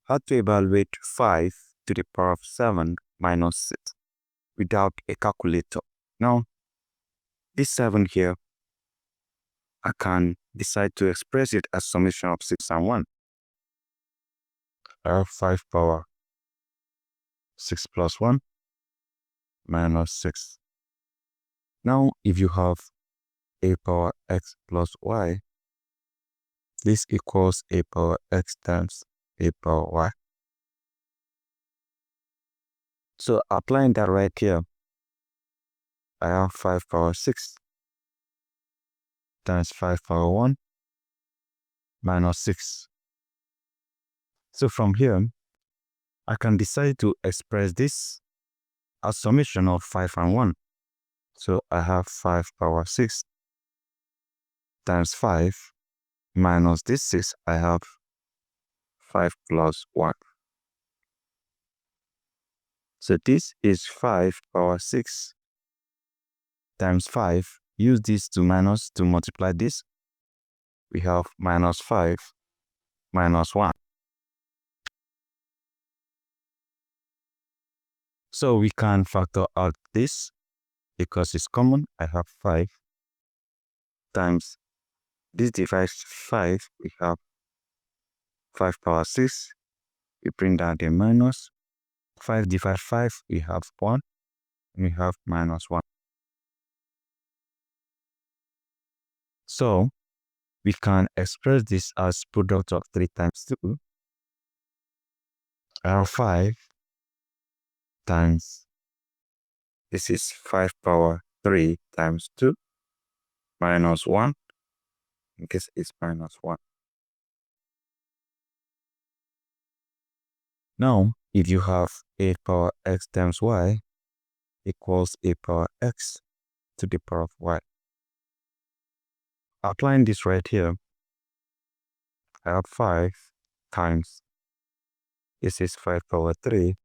how to evaluate 5 to the power of 7 minus 6 without a calculator. Now, this 7 here, I can decide to express it as summation of 6 and 1. I have 5 power 6 plus 1 minus 6. Now, if you have a power x plus y, this equals a power x times a power y. So applying that right here, I have 5 power 6 times 5 power 1 minus 6. So from here, I can decide to express this as summation of 5 and 1. So I have 5 power 6 times 5 minus this 6, I have 5 plus 1. So this is 5 power 6 times 5. Use this to minus to multiply this. We have minus 5 minus 1. So we can factor out this because it's common. I have 5 times this divides 5. We have 5 power 6. We bring down the minus. 5 divided 5, we have 1. And we have minus 1. So we can express this as product of 3 times 2. I have 5 times, this is 5 power 3 times 2 minus 1. In case it's minus 1. Now, if you have a power x times y equals a power x to the power of y. Applying this right here, I have 5 times, this is 5 power 3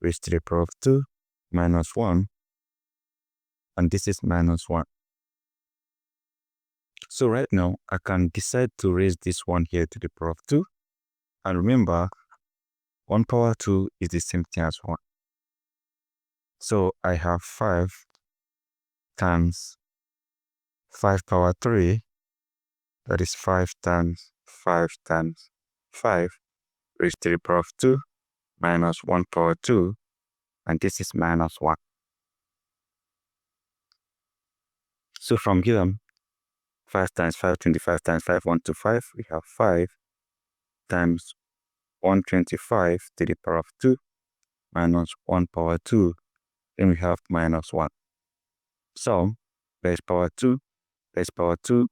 raised to the power of 2 minus 1, and this is minus 1. So right now, I can decide to raise this one here to the power of 2. And remember, 1 power 2 is the same thing as 1. So I have 5 times 5 power 3, that is 5 times 5 times 5 raised to the power of 2 minus 1 power 2, and this is minus 1. So from here, 5 times 5, 25 times 5, 125, we have 5 times 125 to the power of 2 minus 1 power 2, then we have minus 1. So base power 2, base power 2,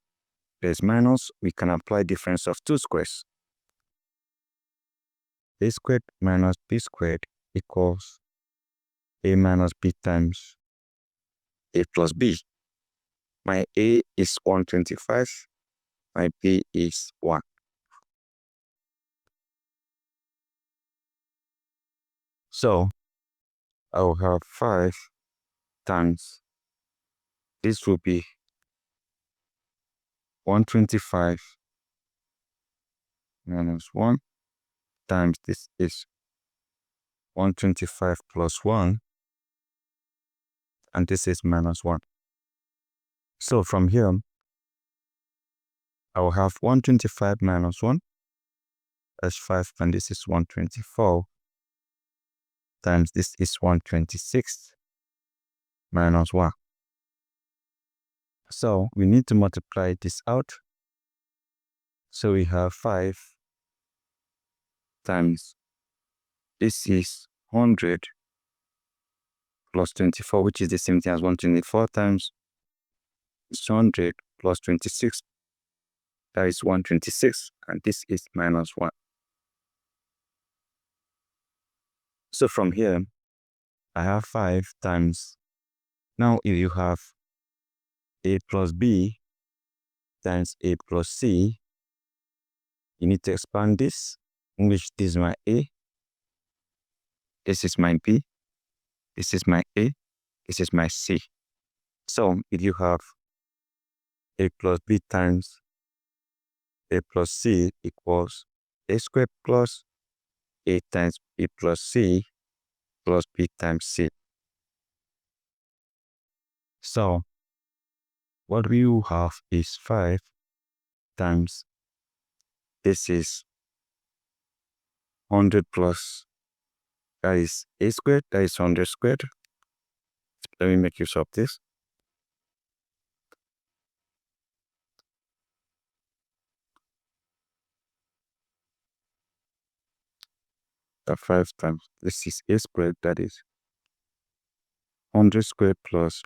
base minus, we can apply difference of 2 squares. A squared minus b squared equals a minus b times a plus b. My a is 125, my b is 1. So I will have 5 times, this will be 125 minus 1 times this is 125 plus 1, and this is minus 1. So from here, I will have 125 minus 1, that's 5, and this is 124, times this is 126 minus 1. So we need to multiply this out. So we have 5 times, this is 100 plus 24, which is the same thing as 124 times 100 plus 26. That is 126, and this is minus 1. So from here, I have 5 times, now if you have a plus b times a plus c, you need to expand this, in which this is my a, this is my b, this is my a, this is my c. So if you have a plus b times a plus c equals a squared plus A times B plus C plus B times C. So what we will have is 5 times, this is 100 plus, that is A squared, that is 100 squared. Let me make use of this. The 5 times, this is A squared, that is 100 squared plus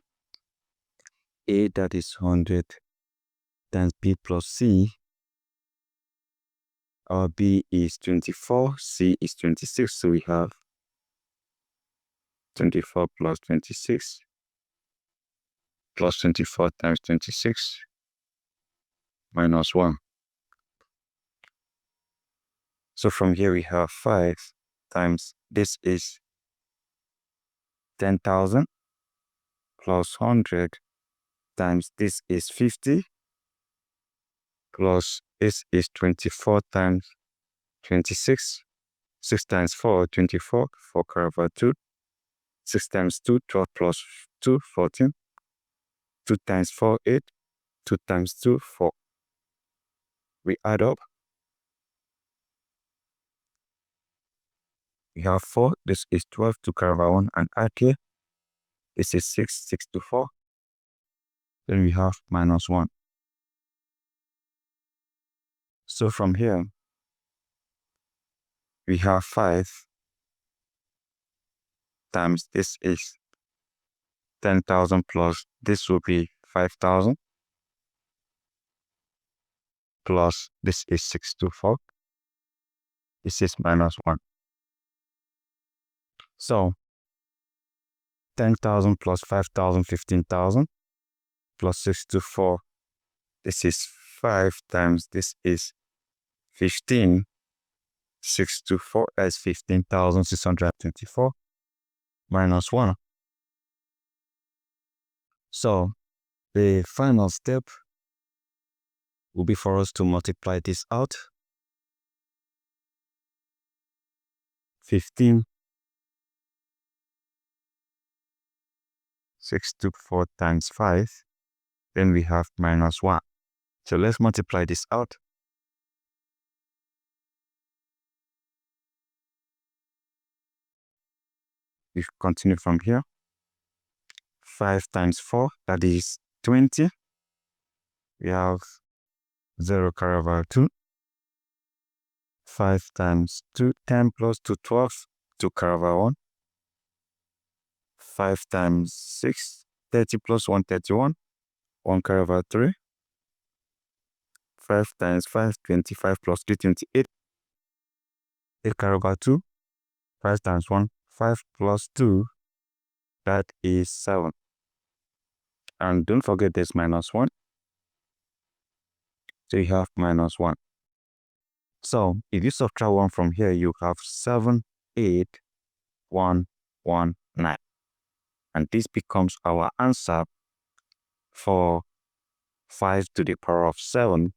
A, that is 100, times B plus C. Our B is 24, C is 26, so we have 24 plus 26 plus 24 times 26 minus 1. So from here we have 5 times, this is 10,000 plus 100 times, this is 50 plus this is 24 times 26. 6 times 4, 24, 4 carry over 2. 6 times 2, 12 plus 2, 14. 2 times 4, 8. 2 times 2, 4. We add up. We have 4. This is 12, 2 carry over 1 and add here. This is 6, 6 to 4. Then we have minus 1. So from here, we have 5 times, this is 10,000 plus, this will be 5,000 plus, this is 6 to 4. This is minus 1. So 10,000 plus 5,000, 15,000 plus 6 to 4. This is 5 times, this is 15. 6 to 4, that's 15,624 minus 1. So the final step will be for us to multiply this out. 15, 6 to 4 times 5, then we have minus 1. So let's multiply this out. We continue from here. 5 times 4, that is 20. We have 0 carry over 2. 5 times 2, 10 plus 2, 12, 2 carry over 1. 5 times 6, 30 plus 1, 31. 1 carry over 3. 5 times 5, 25 plus 3, 28. 8 carry over 2. 5 times 1, 5 plus 2, that is 7. And don't forget this minus 1. So you have minus 1. So if you subtract 1 from here, you have 7, 8, 1, 1, 9. And this becomes our answer for 5 to the power of 7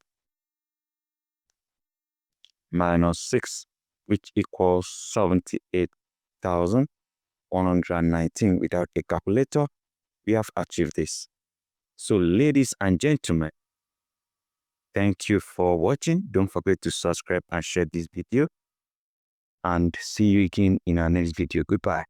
minus 6, which equals 78,119. Without a calculator, we have achieved this. So ladies and gentlemen, thank you for watching. Don't forget to subscribe and share this video. And see you again in our next video. Goodbye.